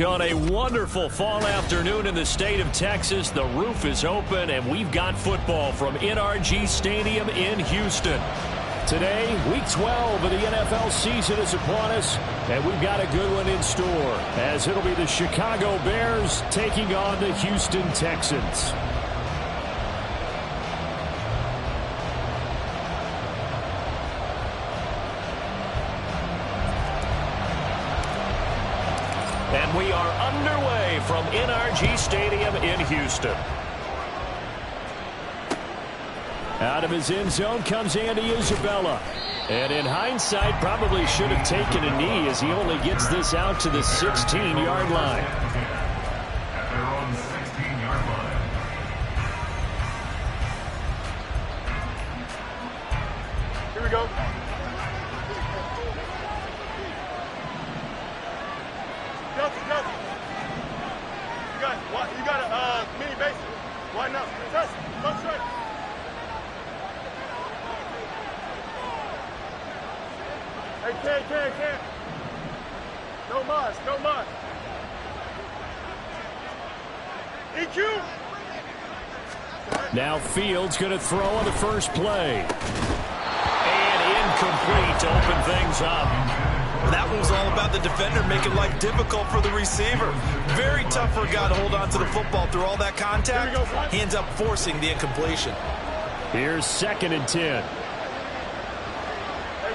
On a wonderful fall afternoon in the state of Texas, the roof is open, and we've got football from NRG Stadium in Houston. Today, Week 12 of the NFL season is upon us, and we've got a good one in store, as it'll be the Chicago Bears taking on the Houston Texans. And we are underway from NRG Stadium in Houston. Out of his end zone comes Andy Isabella. And in hindsight, probably should have taken a knee as he only gets this out to the 16-yard line. At their own 16-yard line. Here we go. You got a mini base. Why not? Test. Go straight. Hey, can't. No mas. EQ. Now Fields going to throw on the first play. And incomplete to open things up. That was all about the defender making life difficult for the receiver. Very tough for a guy to hold on to the football through all that contact. He ends up forcing the incompletion. Here's 2nd and 10. Hey,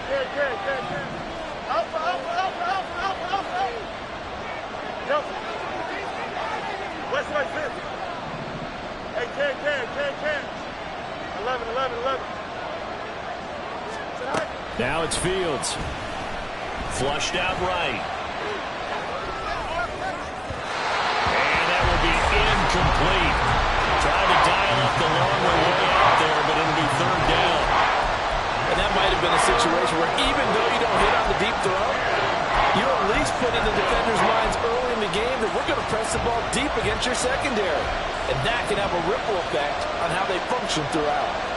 11. Now it's Fields. Flushed out right. And that will be incomplete. Tried to dial up the longer way out there, but it'll be 3rd down. And that might have been a situation where even though you don't hit on the deep throw, you at least put in the defenders' minds early in the game that we're going to press the ball deep against your secondary. And that can have a ripple effect on how they function throughout.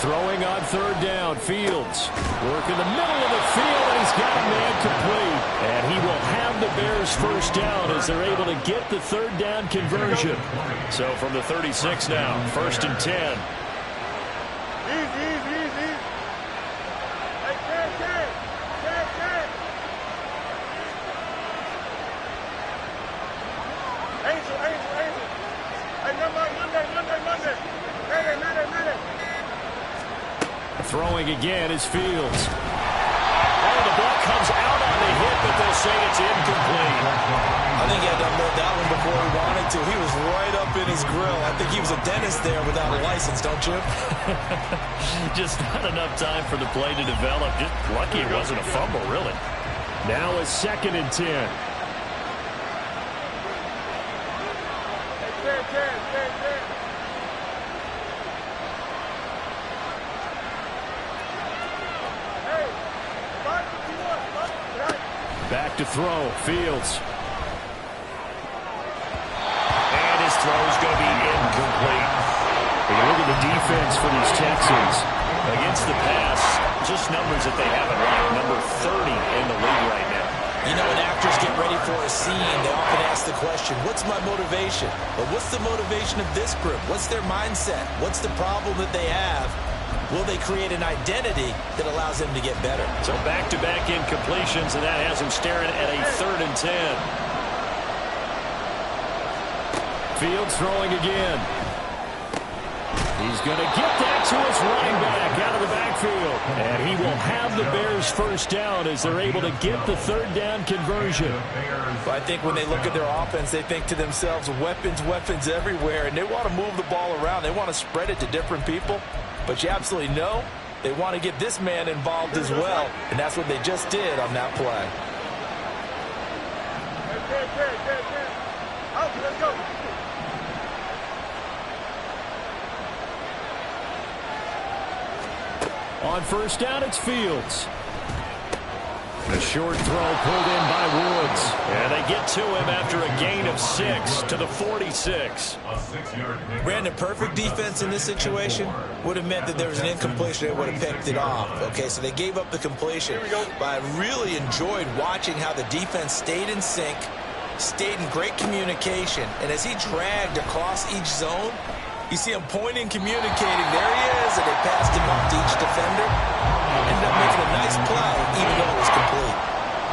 Throwing on 3rd down, Fields. Work in the middle of the field, and he's got a man complete. And he will have the Bears' first down as they're able to get the 3rd down conversion. So from the 36 now, 1st and 10. Easy. Hey, can. Angel. Hey, Monday. Monday. Throwing again is Fields. Oh, the ball comes out on the hit, but they'll say it's incomplete. I think he had to unload that one before he wanted to. He was right up in his grill. I think he was a dentist there without a license, don't you? Just not enough time for the play to develop. Just lucky it wasn't a fumble, really. Now a 2nd and 10. Can. Back to throw, Fields. And his throw's going to be incomplete. When you look at the defense for these Texans, against the pass, just numbers that they haven't ranked, number 30 in the league right now. You know, when actors get ready for a scene, they often ask the question, what's my motivation? But what's the motivation of this group? What's their mindset? What's the problem that they have? Will they create an identity that allows them to get better? So back-to-back incompletions, and that has him staring at a 3rd and 10. Fields throwing again. He's going to get that to his running back out of the backfield. And he will have the Bears' first down as they're able to get the 3rd down conversion. But I think when they look at their offense, they think to themselves, weapons everywhere, and they want to move the ball around. They want to spread it to different people. But you absolutely know they want to get this man involved as well, and that's what they just did on that play. Let's go. On 1st down, it's Fields. A short throw pulled in by Woods. And they get to him after a gain of 6 to the 46. Brandon, perfect defense in this situation would have meant that there was an incompletion. They would have picked it off. Okay, so they gave up the completion. But I really enjoyed watching how the defense stayed in sync, stayed in great communication. And as he dragged across each zone, you see him pointing, communicating. There he is, and they passed him up to each defender. Ended up making a nice play, even though it was complete.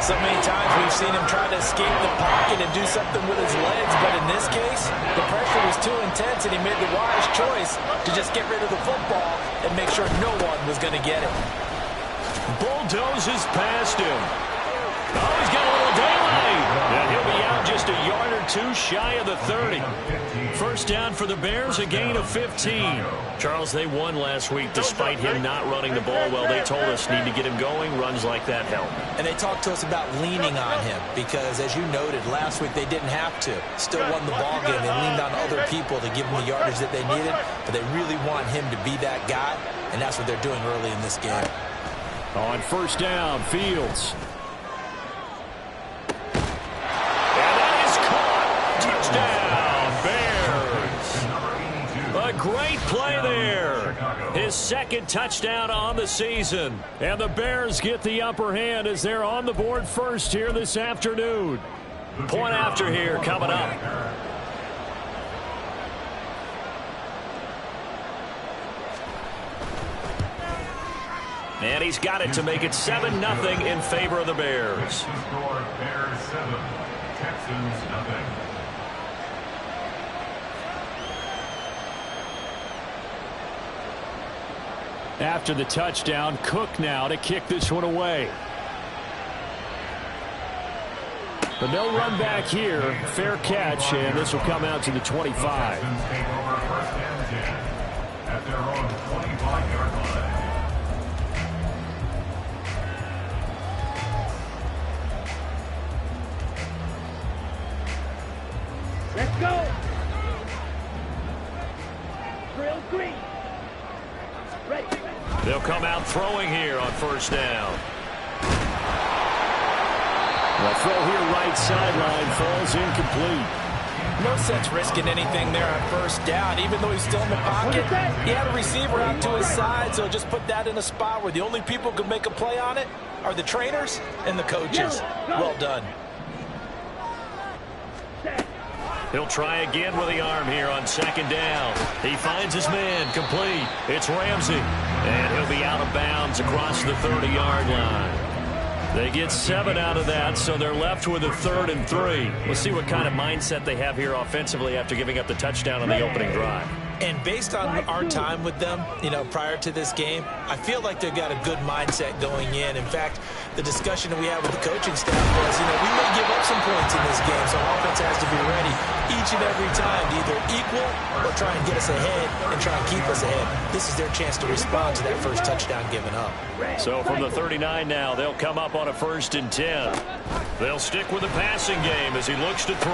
So many times we've seen him try to escape the pocket and do something with his legs, but in this case, the pressure was too intense, and he made the wise choice to just get rid of the football and make sure no one was going to get it. Bulldozes past him. Oh, he's got a little daylight. And he'll be out just a yard or two shy of the 30. First down for the Bears, a gain of 15. Charles, they won last week despite him not running the ball well. They told us need to get him going. Runs like that help. And they talked to us about leaning on him because, as you noted, last week they didn't have to. Still won the ball game. They leaned on other people to give them the yardage that they needed, but they really want him to be that guy, and that's what they're doing early in this game. On first down, Fields. A great play there. His second touchdown on the season. And the Bears get the upper hand as they're on the board first here this afternoon. Point after here coming up. And he's got it to make it 7-0 in favor of the Bears. Score Bears 7, Texans nothing. After the touchdown, Cook now to kick this one away. But no run back here. Fair catch, and this will come out to the 25. Texans take over first and 10 at their own 25-yard line. Let's go. Drill 3. Ready. They'll come out throwing here on first down. The throw here right sideline falls incomplete. No sense risking anything there on first down, even though he's still in the pocket. He had a receiver out to his side, so just put that in a spot where the only people who can make a play on it are the trainers and the coaches. Well done. He'll try again with the arm here on second down. He finds his man complete. It's Ramsey. And he'll be out of bounds across the 30-yard line. They get 7 out of that, so they're left with a 3rd and 3. We'll see what kind of mindset they have here offensively after giving up the touchdown on the opening drive. And based on our time with them, prior to this game, I feel like they've got a good mindset going in. In fact, the discussion that we had with the coaching staff was, we may give up some points in this game, so offense has to be ready each and every time to either equal or try and get us ahead and try and keep us ahead. This is their chance to respond to that first touchdown given up. So from the 39 now, they'll come up on a 1st and 10. They'll stick with the passing game as he looks to throw.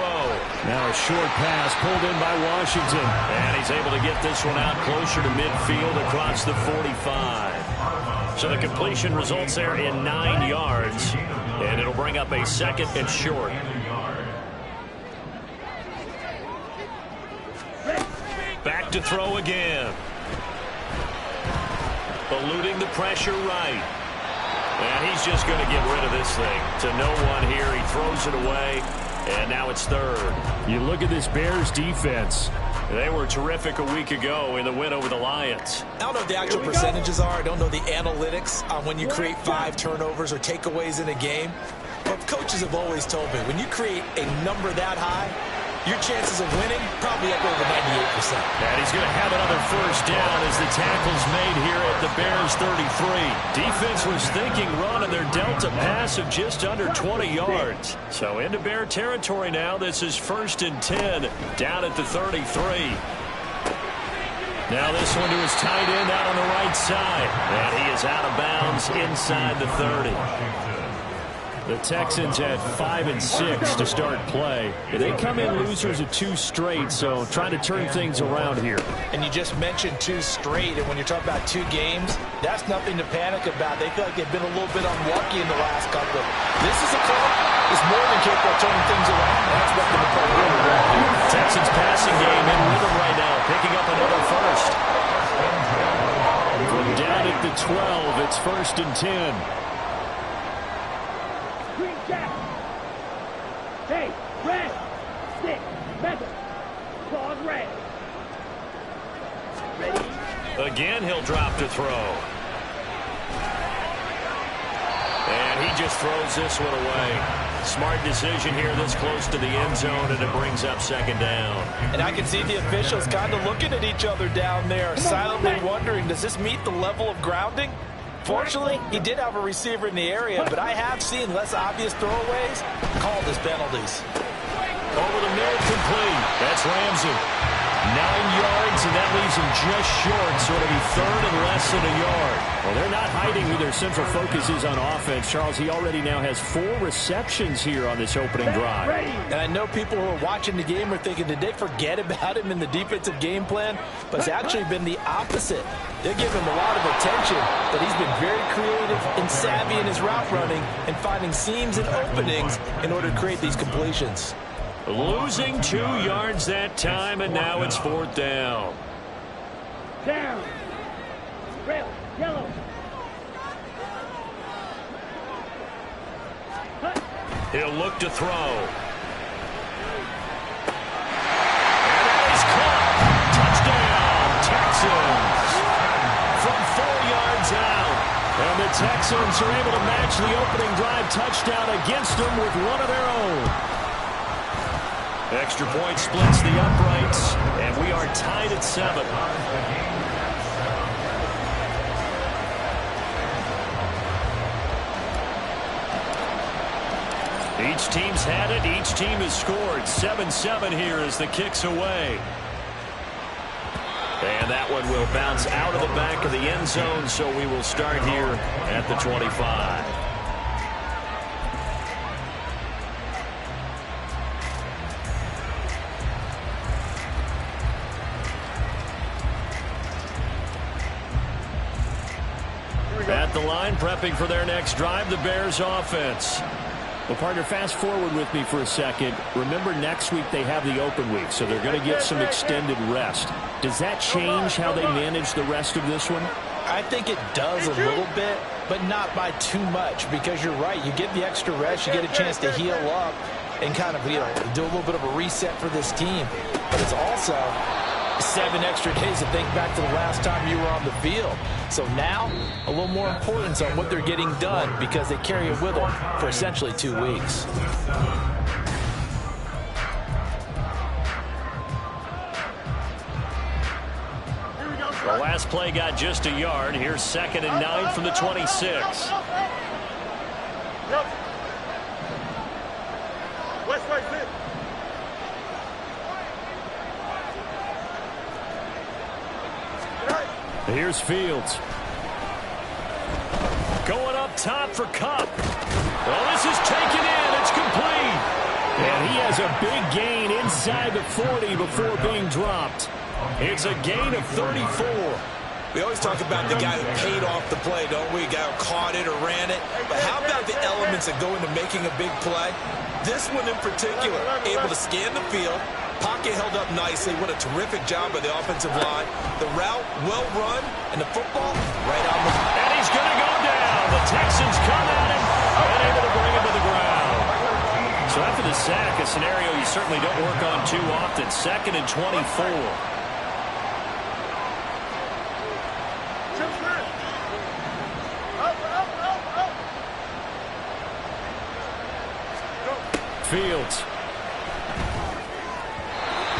Now a short pass pulled in by Washington. And he's able to get this one out closer to midfield across the 45. So the completion results there in 9 yards. And it'll bring up a 2nd and short. Back to throw again. Eluding the pressure right. And he's just going to get rid of this thing to no one here. He throws it away, and now it's 3rd. You look at this Bears defense. They were terrific a week ago in the win over the Lions. I don't know what the actual percentages are. I don't know the analytics on when you create 5 turnovers or takeaways in a game. But coaches have always told me, when you create a number that high, your chances of winning probably up over 98%. And he's going to have another first down as the tackle's made here at the Bears 33. Defense was thinking run, and they're dealt a pass of just under 20 yards. So into Bear territory now. This is 1st and 10 down at the 33. Now this one to his tight end out on the right side. And he is out of bounds inside the 30. The Texans at 5-6 to start play. They come in losers of 2 straight, so trying to turn things around here. And you just mentioned 2 straight, and when you're talking about 2 games, that's nothing to panic about. They feel like they've been a little bit unlucky in the last couple. This is a club that's more than capable of turning things around, and I expect them to play really well here. Texans passing game in rhythm right now, picking up another first. From down at the 12, it's 1st and 10. Green jack. Hey, red. Stick. Feather. Claws red. Ready? Again, he'll drop to throw. And he just throws this one away. Smart decision here this close to the end zone, and it brings up 2nd down. And I can see the officials kind of looking at each other down there, silently wondering, does this meet the level of grounding? Fortunately, he did have a receiver in the area, but I have seen less obvious throwaways called as penalties. Over the middle, complete. That's Ramsey. 9 yards, and that leaves him just short, so it'll be 3rd and less than a yard. Well, they're not hiding who their central focus is on offense. Charles, he already now has 4 receptions here on this opening drive. And I know people who are watching the game are thinking, did they forget about him in the defensive game plan? But it's actually been the opposite. They give him a lot of attention, but he's been very creative and savvy in his route running and finding seams and openings in order to create these completions. Losing 2 yards that time, and now it's 4th down. Down. Red. Yellow. Hut. He'll look to throw. And that is caught. Touchdown, Texans. From 4 yards out. And the Texans are able to match the opening drive touchdown against them with one of their own. Extra point splits the uprights, and we are tied at 7. Each team's had it. Each team has scored. 7-7 here as the kick's away. And that one will bounce out of the back of the end zone, so we will start here at the 25. At the line, prepping for their next drive, the Bears offense. Well, partner, fast forward with me for a second. Remember, next week they have the open week, so they're going to get some extended rest. Does that change how they manage the rest of this one? I think it does a little bit, but not by too much, because you're right. You get the extra rest, you get a chance to heal up and kind of, do a little bit of a reset for this team. But it's also 7 extra days to think back to the last time you were on the field. So now, a little more importance on what they're getting done because they carry it with them for essentially 2 weeks. The last play got just a yard. Here's 2nd and 9 from the 26. West right six. Here's Fields. Going up top for Kupp. Well, this is taken in. It's complete. And he has a big gain inside the 40 before being dropped. It's a gain of 34. We always talk about the guy who paid off the play, don't we? A guy who caught it or ran it. But how about the elements that go into making a big play? This one in particular, able to scan the field. Pocket held up nicely. What a terrific job by the offensive line. The route, well run, and the football right on the... And he's going to go down. The Texans come at him and able to bring him to the ground. So after the sack, a scenario you certainly don't work on too often. 2nd and 24. Fields.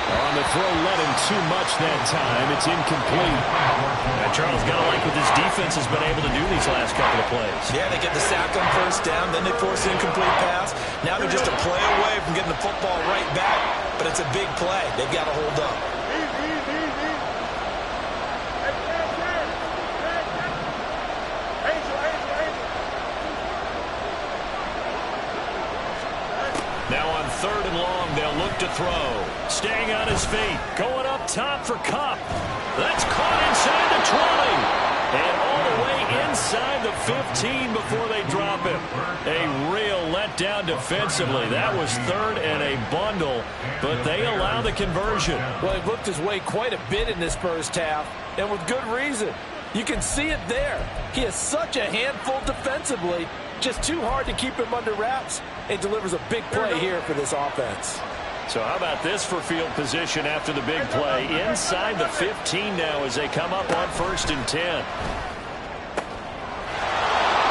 On the throw, let him too much that time. It's incomplete. And Charles got to like what this defense has been able to do these last couple of plays. Yeah, they get the sack on 1st down, then they force an incomplete pass. Now they're just a play away from getting the football right back, but it's a big play. They've got to hold up. 3rd and long. They'll look to throw. Staying on his feet. Going up top for Kupp. That's caught inside the 20. And all the way inside the 15 before they drop him. A real letdown defensively. That was 3rd and a bundle, but they allow the conversion. Well, he looked his way quite a bit in this first half, and with good reason. You can see it there. He is such a handful defensively. Just too hard to keep him under wraps. It delivers a big play here for this offense. So how about this for field position after the big play? Inside the 15 now as they come up on 1st and 10.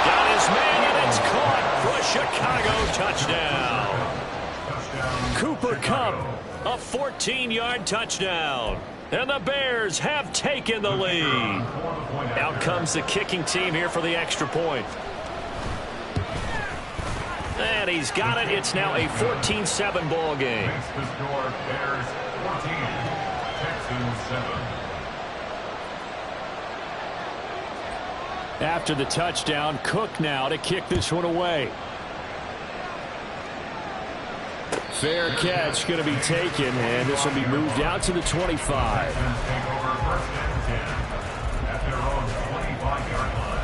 Got his man, and it's caught for a Chicago touchdown. Cooper Kupp, a 14-yard touchdown. And the Bears have taken the lead. Out comes the kicking team here for the extra point. And he's got it. It's now a 14-7 ball game. The score, Bears 14, Texans 7. After the touchdown, Cook now to kick this one away. Fair catch going to be taken, and this will be moved out to the 25. Texans take over 1st and 10 at their own 25-yard line.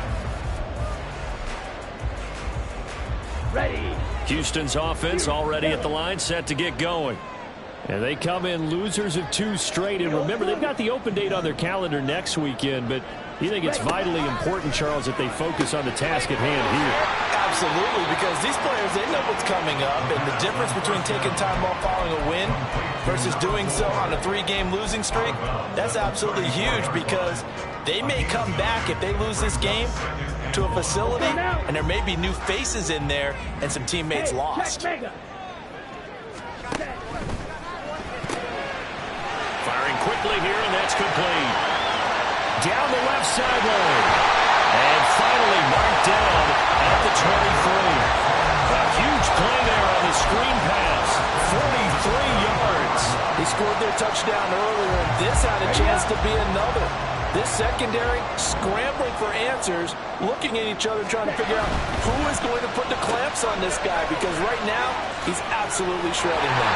Ready. Houston's offense already at the line, set to get going. And they come in losers of 2 straight. And remember, they've got the open date on their calendar next weekend, but you think it's vitally important, Charles, that they focus on the task at hand here. Absolutely, because these players, they know what's coming up, and the difference between taking time off following a win versus doing so on a 3-game losing streak, that's absolutely huge, because they may come back if they lose this game to a facility, and there may be new faces in there and some teammates lost. Firing quickly here, and that's complete. Down the left sideline. And finally marked down at the 23. A huge play there on the screen pass. 43 yards. He scored their touchdown earlier, and this had a chance to be another. This secondary scrambling for answers, looking at each other, trying to figure out who is going to put the clamps on this guy, because right now he's absolutely shredding them.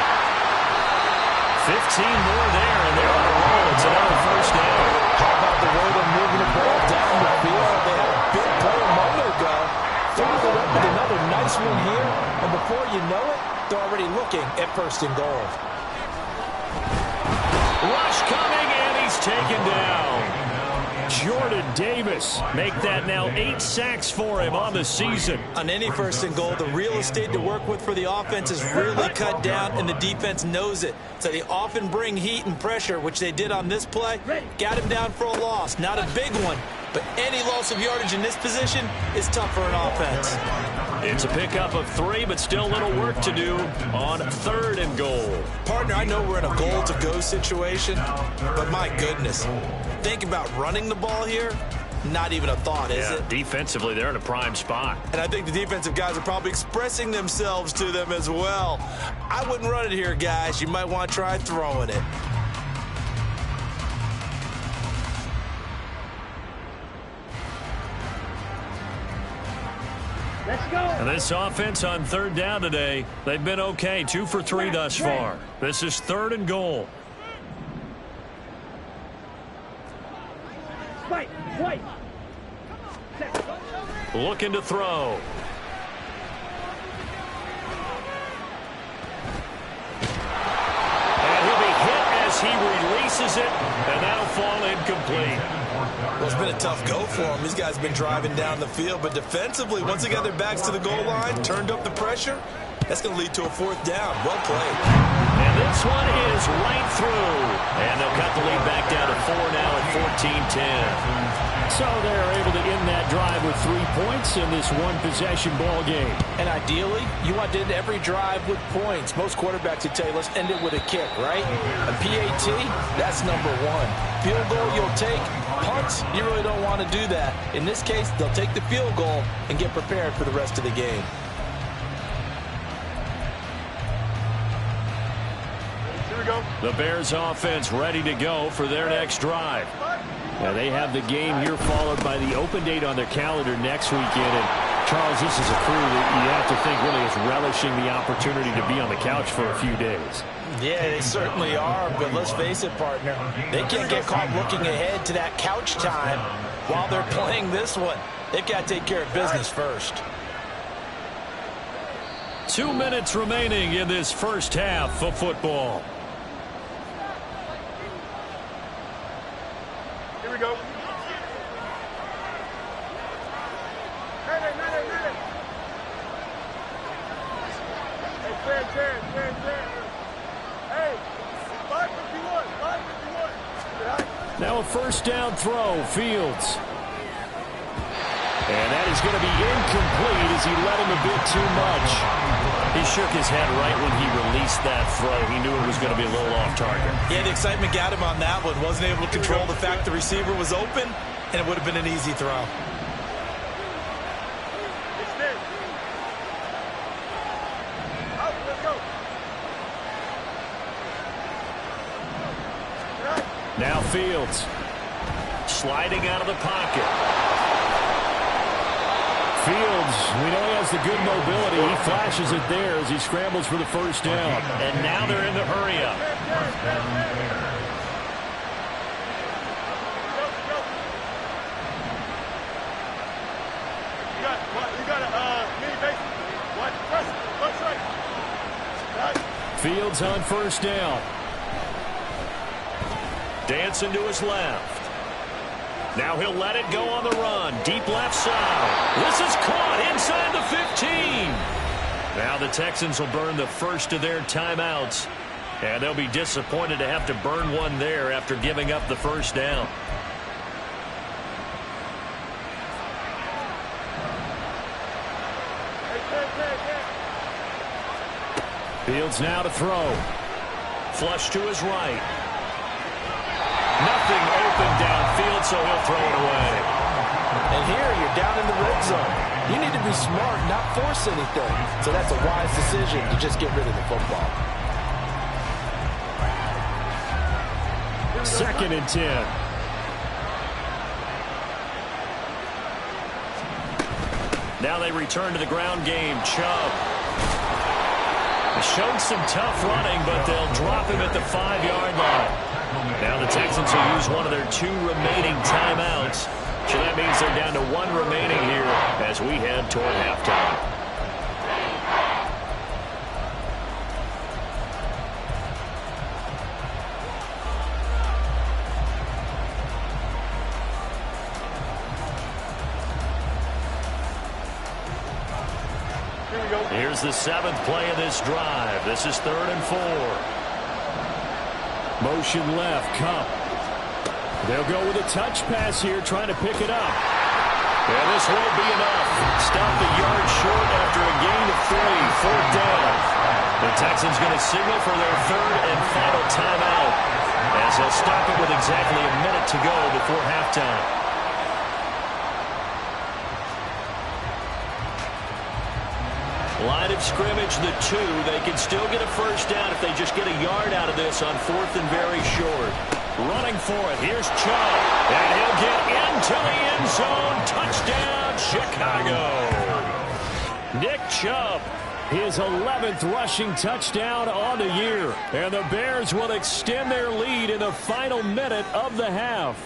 15 more there, and they're on a roll. It's another first down. How about the way they're moving the ball down the field? They had a big play a moment ago. Followed it up with another nice one here, and before you know it, they're already looking at 1st and goal. Rush coming, and he's taken down. Jordan Davis make that now 8 sacks for him on the season. On any 1st and goal, the real estate to work with for the offense is really cut down, and the defense knows it. So they often bring heat and pressure, which they did on this play. Got him down for a loss. Not a big one, but any loss of yardage in this position is tough for an offense. It's a pickup of 3, but still a little work to do on 3rd and goal. Partner, I know we're in a goal-to-go situation, but my goodness, think about running the ball here. Not even a thought, is it? Defensively, they're in a prime spot. And I think the defensive guys are probably expressing themselves to them as well. I wouldn't run it here, guys. You might want to try throwing it. Let's go. And this offense on 3rd down today, they've been okay. 2 for 3 thus far. This is 3rd and goal. Fight. White. Looking to throw. And he'll be hit as he releases it, and that'll fall incomplete. Well, it's been a tough go for them. These guys have been driving down the field, but defensively, once they got their backs to the goal line, turned up the pressure, that's going to lead to a 4th down. Well played. And this one is right through. And they'll cut the lead back down to 4 now at 14-10. So they're able to end that drive with 3 points in this one-possession ball game. And ideally, you want to end every drive with points. Most quarterbacks would tell you, let's end it with a kick, right? A PAT, that's number 1. Field goal you'll take. Punts, you really don't want to do that. In this case, they'll take the field goal and get prepared for the rest of the game. Here we go. The Bears offense ready to go for their next drive. Now they have the game here followed by the open date on their calendar next weekend. And Charles, this is a crew that you have to think really is relishing the opportunity to be on the couch for a few days. Yeah, they certainly are, but let's face it, partner. They can't get caught looking ahead to that couch time while they're playing this one. They've got to take care of business first. 2 minutes remaining in this first half of football. Here we go. Hey, Hey, 551, 551. Now a first down throw, Fields. And that is going to be incomplete as he let him a bit too much. He shook his head right when he released that throw. He knew it was going to be a little off target. Yeah, the excitement got him on that one. Wasn't able to control the fact the receiver was open, and it would have been an easy throw. Now Fields sliding out of the pocket. Fields, we know he has the good mobility. He flashes it there as he scrambles for the first down. And now they're in the hurry-up. You got a mini base. Watch, press right. Fields on first down. Dancing to his left. Now he'll let it go on the run. Deep left side. This is caught inside the 15. Now the Texans will burn the first of their timeouts. And they'll be disappointed to have to burn one there after giving up the first down. Fields now to throw. Flush to his right. Nothing open downfield, so he'll throw it away. And here you're down in the red zone. You need to be smart, not force anything. So that's a wise decision to just get rid of the football. 2nd and 10. Now they return to the ground game. Chubb. Showed some tough running, but they'll drop him at the 5-yard line. Now the Texans will use one of their 2 remaining timeouts. So that means they're down to 1 remaining here as we head toward halftime. Here's the 7th play of this drive. This is 3rd and 4. Motion left, Kupp. They'll go with a touch pass here, trying to pick it up. And this won't be enough. Stopped a yard short after a gain of 3. 4th down. The Texans going to signal for their 3rd and final timeout, as they'll stop it with exactly a minute to go before halftime. Line of scrimmage, the 2. They can still get a first down if they just get a yard out of this on 4th and very short. Running for it. Here's Chubb. And he'll get into the end zone. Touchdown, Chicago. Nick Chubb, his 11th rushing touchdown on the year. And the Bears will extend their lead in the final minute of the half.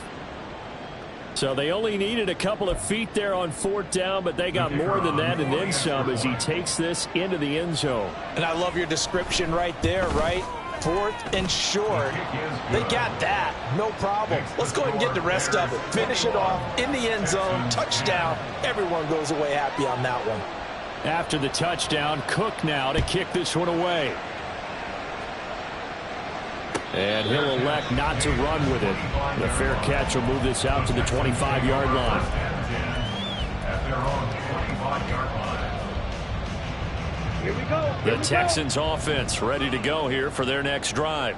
So they only needed a couple of feet there on 4th down, but they got more than that and then some as he takes this into the end zone. And I love your description right there, right? 4th and short. They got that. No problem. Let's go ahead and get the rest of it. Finish it off in the end zone. Touchdown. Everyone goes away happy on that one. After the touchdown, Cook now to kick this one away. And he'll elect not to run with it. The fair catch will move this out to the 25-yard line. At their own 25-yard line. Here we go. The Texans offense ready to go here for their next drive.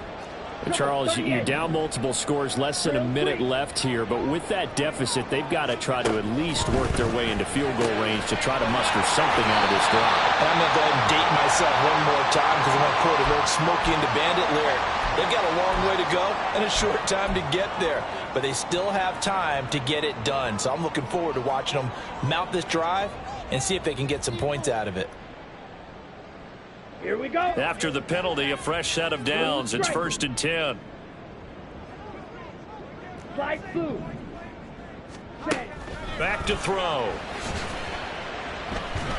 Charles, you're down multiple scores, less than a minute left here, but with that deficit, they've got to try to at least work their way into field goal range to try to muster something out of this drive. I'm going to go ahead and date myself one more time because I'm going to quote an old Smokey and the Bandit lyric. They've got a long way to go and a short time to get there, but they still have time to get it done. So I'm looking forward to watching them mount this drive and see if they can get some points out of it. Here we go. After the penalty, a fresh set of downs. It's 1st and 10. Slide through. Set. Back to throw.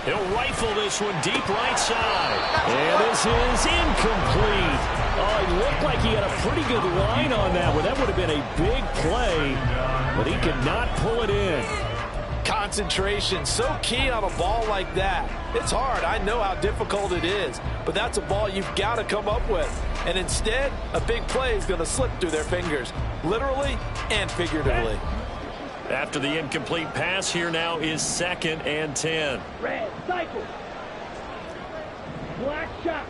He'll rifle this one deep right side. And this is incomplete. Oh, he looked like he had a pretty good line on that one. That would have been a big play, but he could not pull it in. Concentration, so key on a ball like that. It's hard. I know how difficult it is, but that's a ball you've got to come up with. And instead, a big play is going to slip through their fingers, literally and figuratively. After the incomplete pass, here now is 2nd and 10. Red, cycle. Black shot.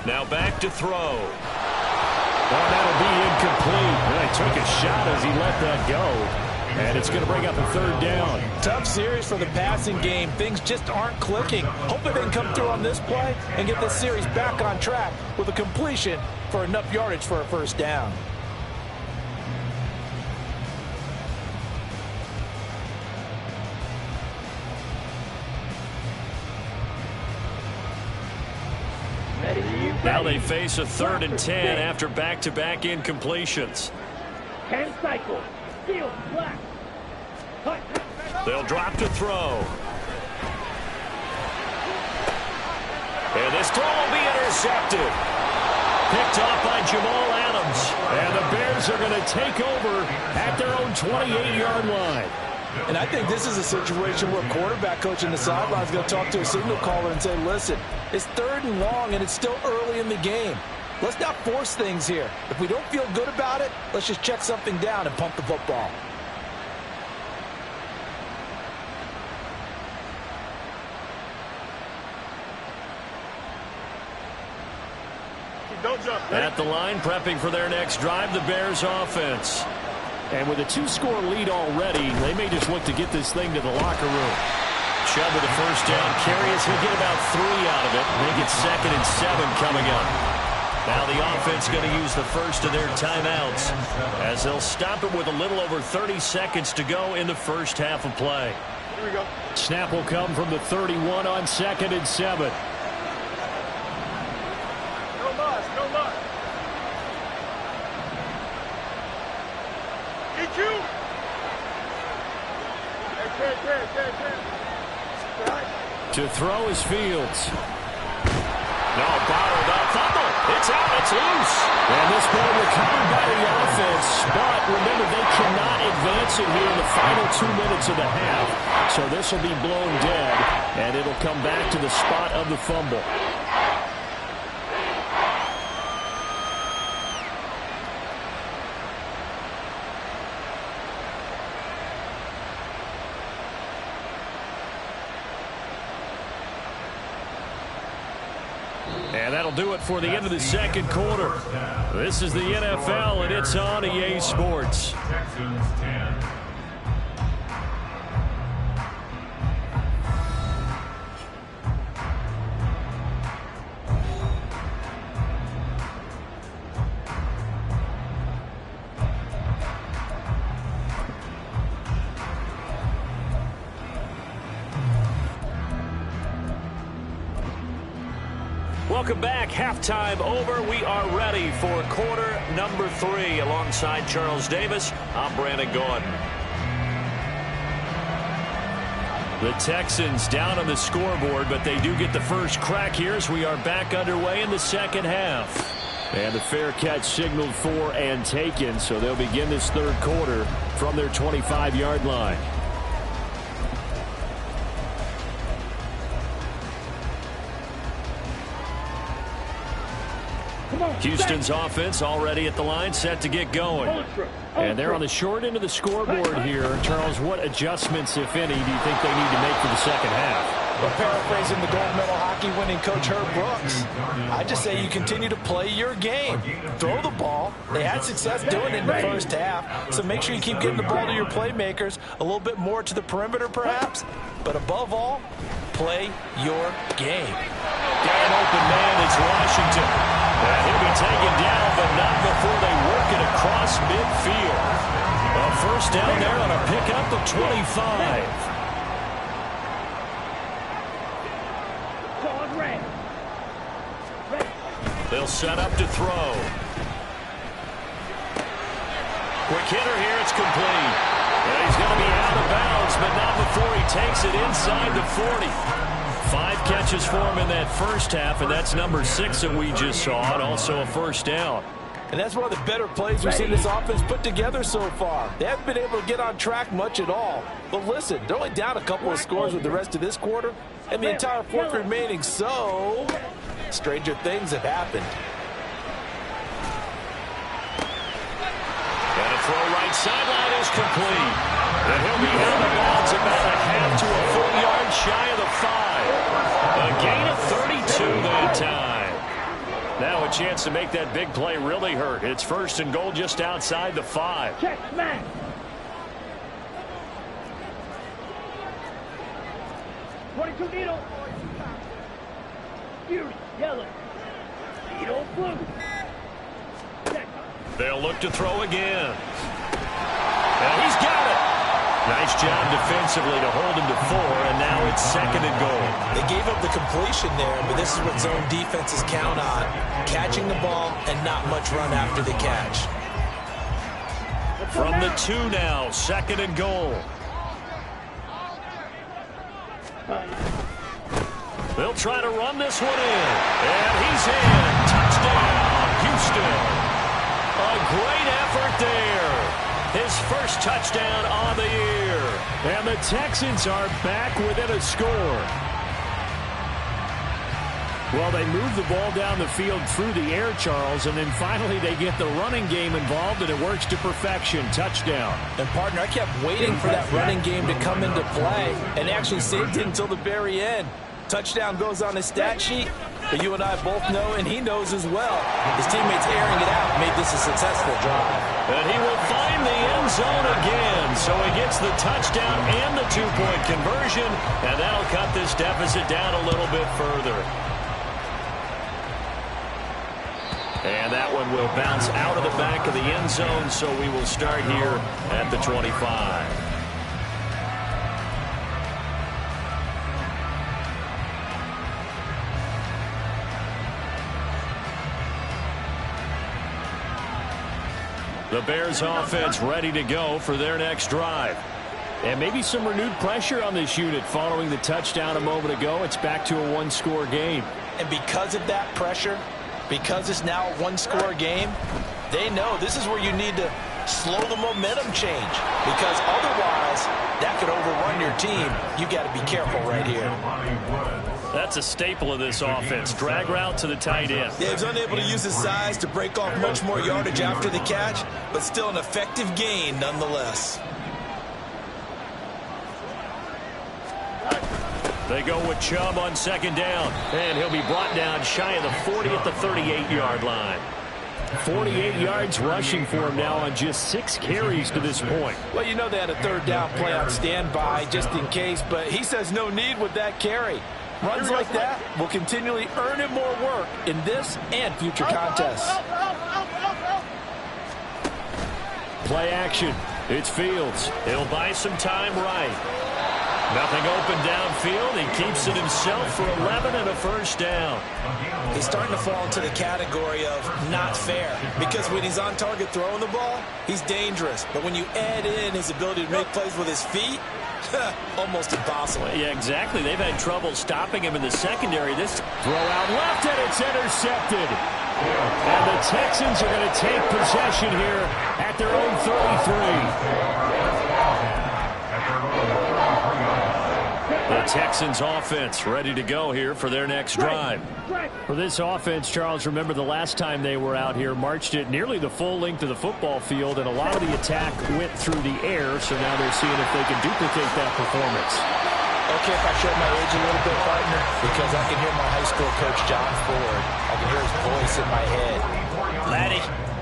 Now back to throw. Oh, that'll be incomplete. And he took a shot as he let that go. And it's going to bring up a 3rd down. Tough series for the passing game. Things just aren't clicking. Hopefully they can come through on this play and get this series back on track with a completion for enough yardage for a 1st down. Now they face a 3rd and 10 after back-to-back incompletions. 10 cycle. Field black. Cut. They'll drop to throw. And this throw will be intercepted. Picked off by Jamal Adams. And the Bears are going to take over at their own 28-yard line. And I think this is a situation where quarterback coach in the sideline is going to talk to a signal caller and say, listen, it's 3rd and long and it's still early in the game. Let's not force things here. If we don't feel good about it, let's just check something down and pump the football. Don't jump. At the line, prepping for their next drive, the Bears offense. And with a 2-score lead already, they may just look to get this thing to the locker room. Chubb with a 1st down carry. He'll get about 3 out of it. Make it 2nd and 7 coming up. Now the offense going to use the first of their timeouts as they'll stop it with a little over 30 seconds to go in the first half of play. Here we go. Snap will come from the 31 on 2nd and 7. No loss, no loss. EQ. To throw is Fields. No, bottled up. Fumble. It's out. It's loose. And this ball recovered by the offense. But remember, they cannot advance it here in the final 2 minutes of the half. So this will be blown dead, and it'll come back to the spot of the fumble. And that'll do it for the end of the 2nd quarter. This is the NFL, and it's on EA Sports. Texans 10. Welcome back. Halftime over. We are ready for quarter number 3. Alongside Charles Davis, I'm Brandon Gaudin. The Texans down on the scoreboard, but they do get the first crack here as we are back underway in the 2nd half. And the fair catch signaled for and taken, so they'll begin this 3rd quarter from their 25-yard line. Houston's offense already at the line, set to get going. And they're on the short end of the scoreboard here. Charles, what adjustments, if any, do you think they need to make for the 2nd half? But paraphrasing the gold medal hockey winning coach Herb Brooks, I just say you continue to play your game. Throw the ball. They had success doing it in the first half, so make sure you keep getting the ball to your playmakers, a little bit more to the perimeter perhaps, but above all, play your game. An open man is Washington. And he'll be taken down, but not before they work it across midfield. A first down there on a pickup of 25. They'll set up to throw. Quick hitter here, it's complete. And he's going to be out of bounds, but not before he takes it inside the 40. 5 catches for him in that first half, and that's number 6 that we just saw, and also a first down. And that's one of the better plays we've seen this offense put together so far. They haven't been able to get on track much at all. But listen, they're only down a couple of scores with the rest of this quarter, and the entire fourth remaining, so stranger things have happened. And a throw right sideline is complete. And he'll be out of bounds about a half to a full yard shy of the 5. A gain of 32 that time. Now a chance to make that big play really hurt. It's first and goal just outside the 5. Check, smash. .22 needle. Fury, yellow. Needle, blue. Check. They'll look to throw again. And he's got it. Nice job defensively to hold him to 4, and now it's second and goal. They gave up the completion there, but this is what zone defenses count on. Catching the ball and not much run after the catch. From the 2 now, second and goal. They'll try to run this one in. And he's in. Touchdown, Houston. A great effort there. His first touchdown on the year. And the Texans are back within a score. Well, they move the ball down the field through the air, Charles, and then finally they get the running game involved, and it works to perfection. Touchdown. And, partner, I kept waiting for that running game to come into play and actually saved it until the very end. Touchdown goes on his stat sheet, but you and I both know, and he knows as well, his teammates airing it out made this a successful drive. And he will find the end zone again, so he gets the touchdown and the 2-point conversion, and that'll cut this deficit down a little bit further. And that one will bounce out of the back of the end zone, so we will start here at the 25. The Bears offense ready to go for their next drive. And maybe some renewed pressure on this unit following the touchdown a moment ago. It's back to a 1-score game. And because of that pressure, because it's now a 1-score game, they know this is where you need to slow the momentum change. Because otherwise, that could overrun your team. You got to be careful right here. That's a staple of this offense. Drag route to the tight end. Yeah, he's unable to use his size to break off much more yardage after the catch, but still an effective gain nonetheless. They go with Chubb on second down, and he'll be brought down shy of the 40 at the 38-yard line. 48 yards rushing for him now on just 6 carries to this point. Well, you know they had a third down play on standby just in case, but he says no need with that carry. Runs like that will continually earn him more work in this and future contests. Play action. It's Fields. He'll buy some time right. Nothing open downfield. He keeps it himself for 11 and a first down. He's starting to fall into the category of not fair, because when he's on target throwing the ball, he's dangerous. But when you add in his ability to make plays with his feet, almost impossible. Yeah, exactly. They've had trouble stopping him in the secondary. This throw out left, and it's intercepted. And the Texans are going to take possession here at their own 33. The Texans offense ready to go here for their next drive. For this offense, Charles, remember the last time they were out here, marched it nearly the full length of the football field, and a lot of the attack went through the air, so now they're seeing if they can duplicate that performance. Okay, if I show my age a little bit, partner, because I can hear my high school coach, John Ford. I can hear his voice in my head. Laddie,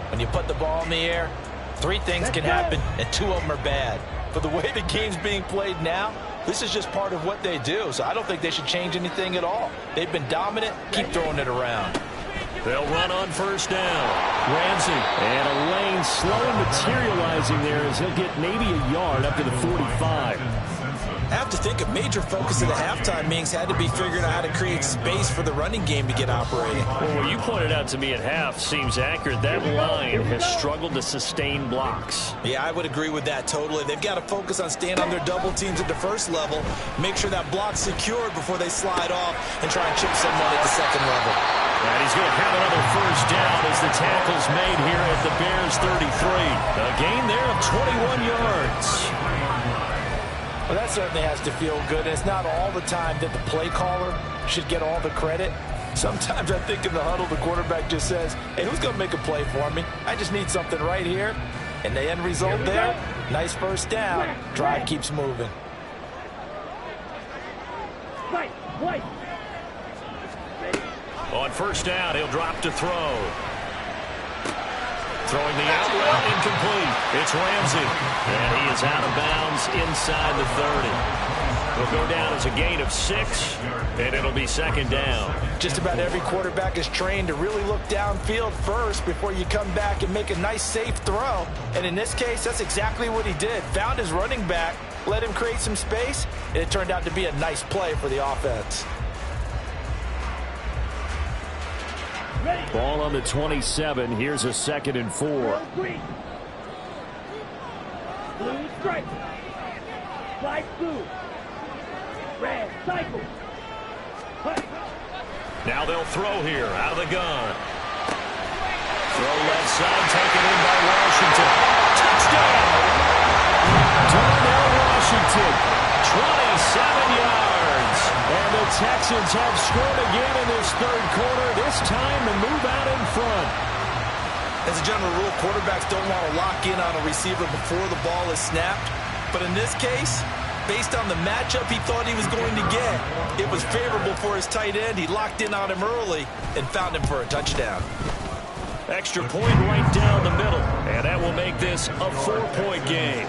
when you put the ball in the air, 3 things can happen, and 2 of them are bad. But the way the game's being played now, this is just part of what they do, so I don't think they should change anything at all. They've been dominant. Keep throwing it around. They'll run on first down. Ramsey. And a lane slowly materializing there as he'll get maybe a yard up to the 45. I have to think a major focus of the halftime meetings had to be figuring out how to create space for the running game to get operating. Well, what you pointed out to me at half seems accurate. That line has struggled to sustain blocks. Yeah, I would agree with that totally. They've got to focus on staying on their double teams at the first level, make sure that block's secured before they slide off and try and chip someone at the second level. And he's going to have another first down as the tackle's made here at the Bears 33. A gain there of 21 yards. Well, that certainly has to feel good. And it's not all the time that the play caller should get all the credit. Sometimes I think in the huddle, the quarterback just says, hey, who's going to make a play for me? I just need something right here. And the end result there, nice first down. Drive keeps moving. On first down, he'll drop to throw. Throwing the out route, incomplete. It's Ramsey. And he is out of bounds inside the 30. He'll go down as a gain of 6, and it'll be second down. Just about every quarterback is trained to really look downfield first before you come back and make a nice, safe throw. And in this case, that's exactly what he did. Found his running back, let him create some space, and it turned out to be a nice play for the offense. Ball on the 27. Here's a 2nd and 4. Blue stripe. Slide blue. Red cycle. Now they'll throw here out of the gun. Throw left side, taken in by Washington. Touchdown! Darnell Washington, 27 yards. And the Texans have scored again in this 3rd quarter, this time to move out in front. As a general rule, quarterbacks don't want to lock in on a receiver before the ball is snapped. But in this case, based on the matchup he thought he was going to get, it was favorable for his tight end. He locked in on him early and found him for a touchdown. Extra point right down the middle. And that will make this a 4-point game.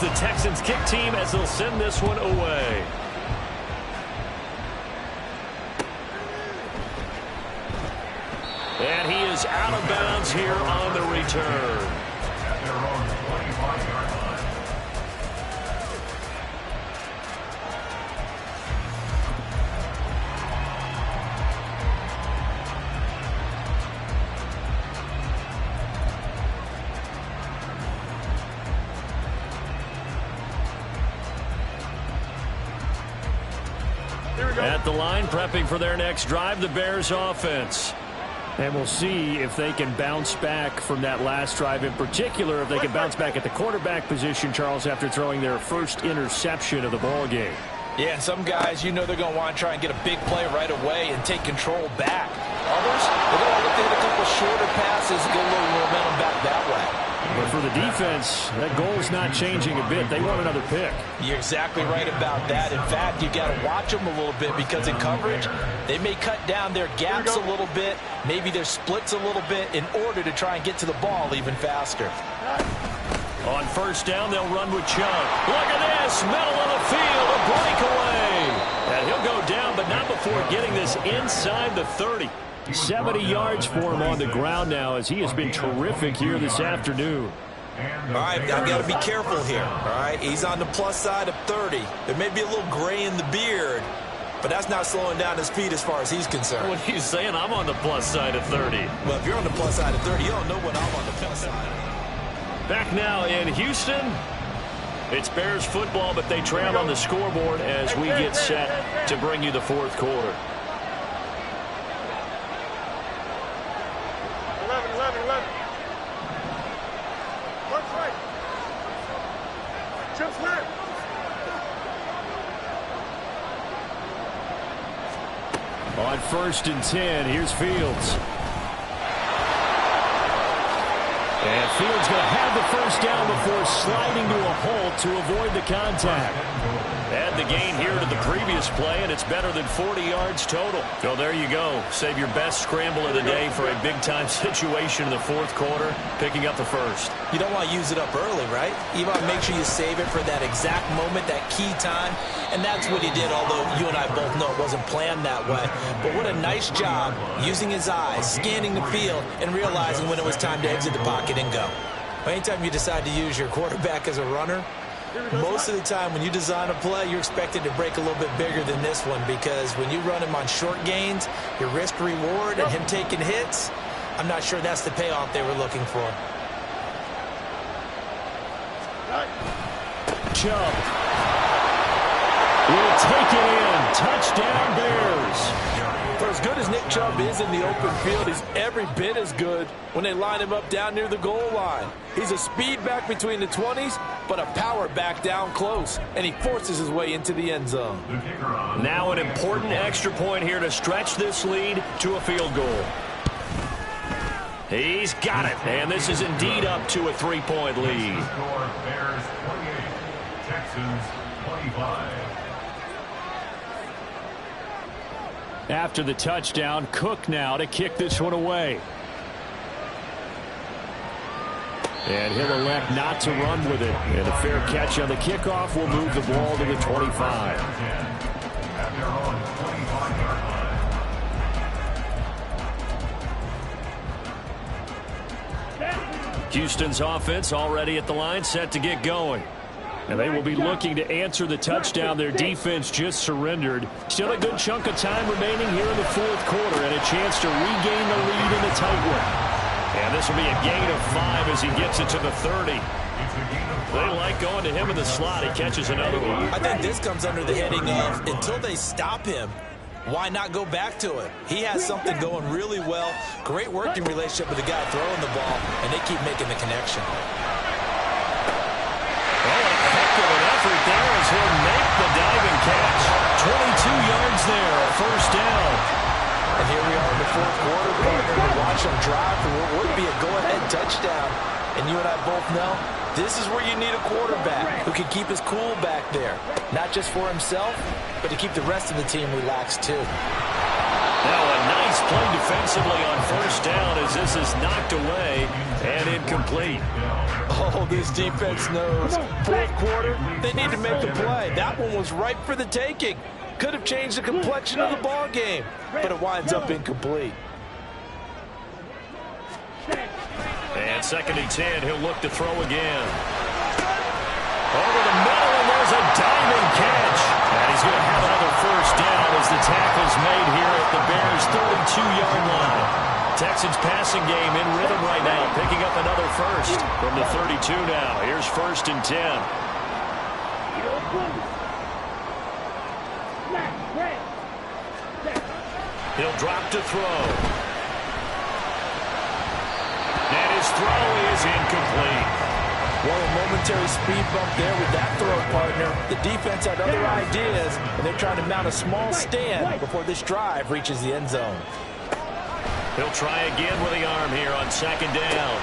The Texans kick team as they'll send this one away. And he is out of bounds here on the return. At their own 25-yard line. At the line, prepping for their next drive, the Bears offense. And we'll see if they can bounce back from that last drive. In particular, if they can bounce back at the quarterback position, Charles, after throwing their first interception of the ball game. Yeah, some guys, you know they're going to want to try and get a big play right away and take control back. Others, they're going to look to hit a couple shorter passes and get a little momentum back that way. But for the defense, that goal's not changing a bit. They want another pick. You're exactly right about that. In fact, you got to watch them a little bit because in coverage, they may cut down their gaps a little bit, maybe their splits a little bit in order to try and get to the ball even faster. On first down, they'll run with Chubb. Look at this, middle of the field, a breakaway. And he'll go down, but not before getting this inside the 30. 70 yards for him on the ground now as he has been terrific here this afternoon. All right, I've got to be careful here, all right? He's on the plus side of 30. There may be a little gray in the beard, but that's not slowing down his speed as far as he's concerned. What are you saying? I'm on the plus side of 30. Well, if you're on the plus side of 30, you don't know what I'm on the plus side. Back now in Houston. It's Bears football, but they trail on the scoreboard as we get set to bring you the 4th quarter. 11. On 1st and 10, here's Fields. And Fields going to have the first down before sliding to a halt to avoid the contact. Add the gain here to the previous play, and it's better than 40 yards total. So there you go. Save your best scramble of the day for a big-time situation in the 4th quarter, picking up the first. You don't want to use it up early, right? You want to make sure you save it for that exact moment, that key time. And that's what he did, although you and I both know it wasn't planned that way. But what a nice job using his eyes, scanning the field, and realizing when it was time to exit the pocket and go. Anytime you decide to use your quarterback as a runner, most of the time when you design a play, you're expected to break a little bit bigger than this one, because when you run him on short gains, your risk-reward and him taking hits, I'm not sure that's the payoff they were looking for. Chubb will take it in. Touchdown, Bears. For as good as Nick Chubb is in the open field, he's every bit as good when they line him up down near the goal line. He's a speed back between the 20s, but a power back down close, and he forces his way into the end zone. Now an important extra point here to stretch this lead to a field goal. He's got it, and this is indeed up to a 3-point lead. Score Bears 28, Texans 25. After the touchdown, Cook now to kick this one away. And he'll elect not to run with it. And a fair catch on the kickoff will move the ball to the 25. At their own 25-yard line. Houston's offense already at the line, set to get going. And they will be looking to answer the touchdown their defense just surrendered. Still a good chunk of time remaining here in the 4th quarter, and a chance to regain the lead in the tight one. And this will be a gain of 5 as he gets it to the 30. They like going to him in the slot. He catches another one. I think this comes under the heading of, until they stop him, why not go back to it? He has something going really well. Great working relationship with the guy throwing the ball, and they keep making the connection. There as he'll make the diving catch. 22 yards there, a first down. And here we are in the 4th quarter, partner, to watch them drive for what would be a go-ahead touchdown. And you and I both know this is where you need a quarterback who can keep his cool back there. Not just for himself, but to keep the rest of the team relaxed too. Now a nice play defensively on first down as this is knocked away and incomplete. Oh, this defense knows. 4th quarter, they need to make the play. That one was ripe for the taking. Could have changed the complexion of the ball game, but it winds up incomplete. And 2nd and 10, he'll look to throw again. Over the middle, and there's a diving catch. And he's going to have another first down as the tackle's made here at the Bears' 32-yard line. Texans passing game in rhythm right now, picking up another first from the 32 now. Here's 1st and 10. He'll drop to throw. And his throw is incomplete. Well, a momentary speed bump there with that throw, partner. The defense had other ideas, and they're trying to mount a small stand before this drive reaches the end zone. He'll try again with the arm here on 2nd down.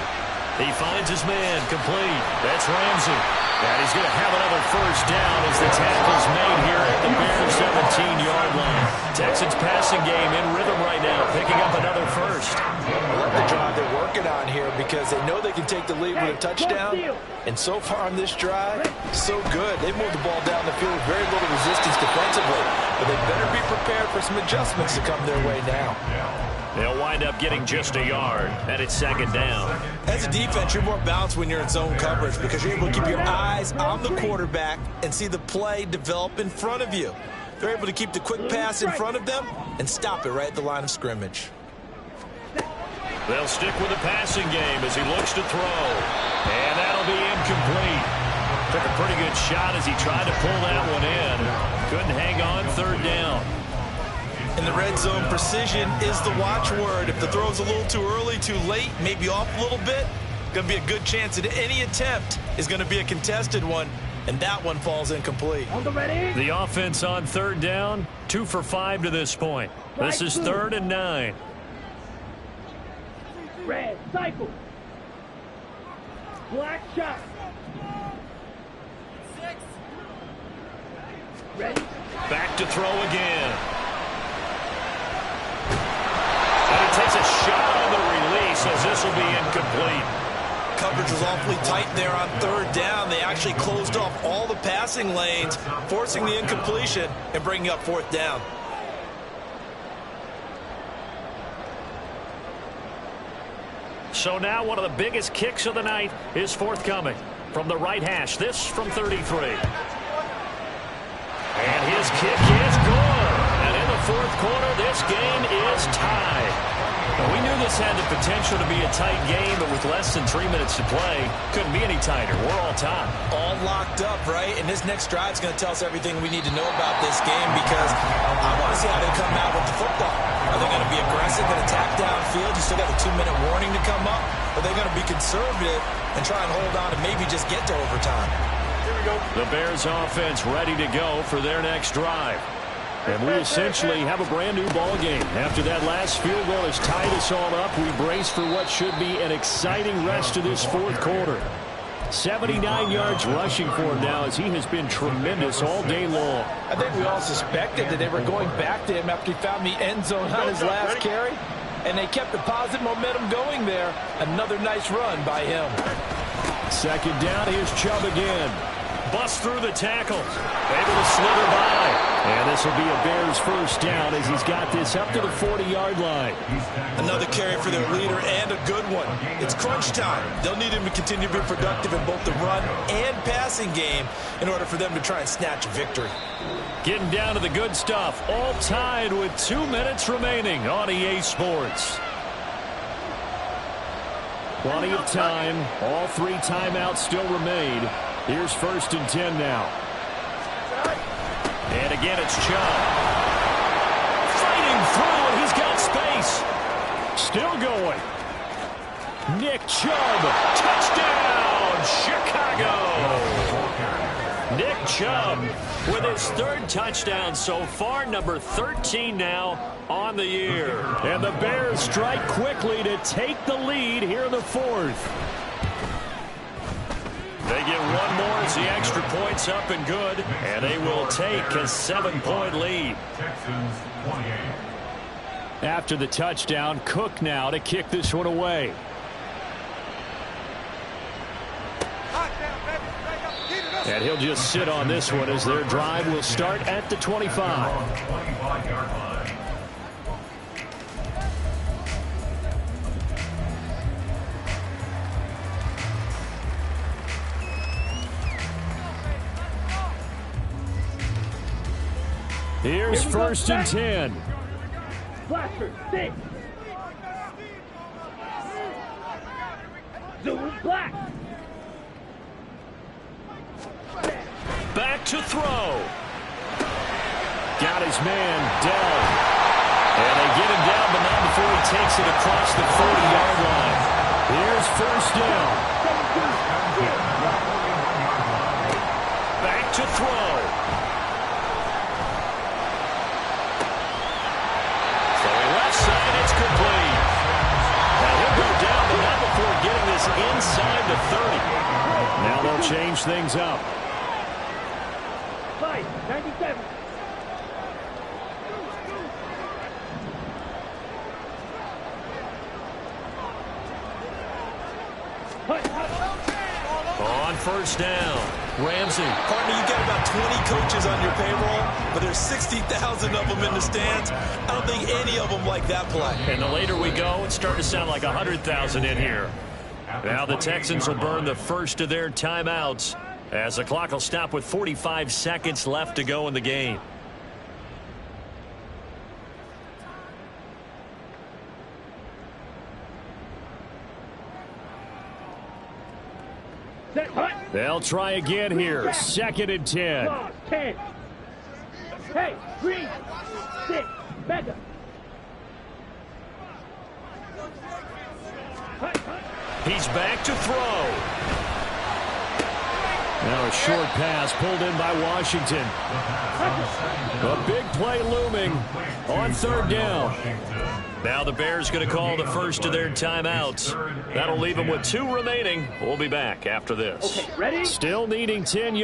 He finds his man complete. That's Ramsey. And he's going to have another first down as the tackle's made here at the Bears' 17-yard line. Texans passing game in rhythm right now, picking up another first. I love the drive they're working on here because they know they can take the lead with a touchdown. And so far on this drive, so good. They moved the ball down the field with very little resistance defensively. But they better be prepared for some adjustments to come their way now. They'll wind up getting just a yard, and it's 2nd down. As a defense, you're more balanced when you're in zone coverage because you're able to keep your eyes on the quarterback and see the play develop in front of you. They're able to keep the quick pass in front of them and stop it right at the line of scrimmage. They'll stick with the passing game as he looks to throw. And that'll be incomplete. Took a pretty good shot as he tried to pull that one in. Couldn't hang on 3rd down. In the red zone, precision is the watchword. If the throw's a little too early, too late, maybe off a little bit, going to be a good chance that any attempt is going to be a contested one. and that one falls incomplete. On the ready. The offense on third down, 2 for 5 to this point. This is 3rd and 9. Red cycle. Black shot. Ready. Back to throw again. And he takes a shot on the release as this will be incomplete. Coverage was awfully tight there on third down. They actually closed off all the passing lanes, forcing the incompletion and bringing up 4th down. So now one of the biggest kicks of the night is forthcoming from the right hash. This from 33. And his kick is good. And in the 4th quarter, this game is tied. Now, we knew this had the potential to be a tight game, but with less than 3 minutes to play, couldn't be any tighter. We're all tied. All locked up, right? And this next drive is going to tell us everything we need to know about this game, because I want to see how they come out with the football. Are they going to be aggressive and attack downfield? You still got the 2-minute warning to come up. Or are they going to be conservative and try and hold on and maybe just get to overtime? Here we go. The Bears offense ready to go for their next drive. And we essentially have a brand new ball game. After that last field goal has tied us all up, we brace for what should be an exciting rest of this 4th quarter. 79 yards rushing for him now, as he has been tremendous all day long. I think we all suspected that they were going back to him after he found the end zone on his last carry, and they kept the positive momentum going there. Another nice run by him. 2nd down, here's Chubb again. Bust through the tackle. Able to slither by. And this will be a Bears 1st down as he's got this up to the 40-yard line. Another carry for their leader, and a good one. It's crunch time. They'll need him to continue to be productive in both the run and passing game in order for them to try and snatch a victory. Getting down to the good stuff. All tied with 2 minutes remaining on EA Sports. Plenty of time. All 3 timeouts still remain. Here's 1st and 10 now. And again, it's Chubb. Fighting through, and he's got space. Still going. Nick Chubb. Touchdown, Chicago. Nick Chubb with his 3rd touchdown so far, number 13 now on the year. And the Bears strike quickly to take the lead here in the 4th. They get one more as the extra point's up and good, and they will take a 7-point lead. Texans 28. After the touchdown, Cook now to kick this one away. And he'll just sit on this one as their drive will start at the 25. 25-yard line. Here's 1st and 10. Blaster 6. Zoom black. Back to throw. Got his man, Dell. And they get him down, but not before he takes it across the 40-yard line. Here's 1st down. Back to throw. It's complete. Now he'll go down, but not before getting this inside the 30. Now they'll change things up. 5-97. On 1st down, Ramsey. Partner, you got about 20 coaches on your payroll, but there's 60,000 of them in the stands. I don't think any of them like that play. And the later we go, it's starting to sound like 100,000 in here. Now the Texans will burn the first of their timeouts as the clock will stop with 45 seconds left to go in the game. They'll try again here. 2nd and 10. 10. Hey, 3, 6, mega. He's back to throw. Now a short pass pulled in by Washington. A big play looming on third down. Now the Bears going to call the first of their timeouts. That'll leave them with 2 remaining. We'll be back after this. Okay, ready? Still needing 10 yards.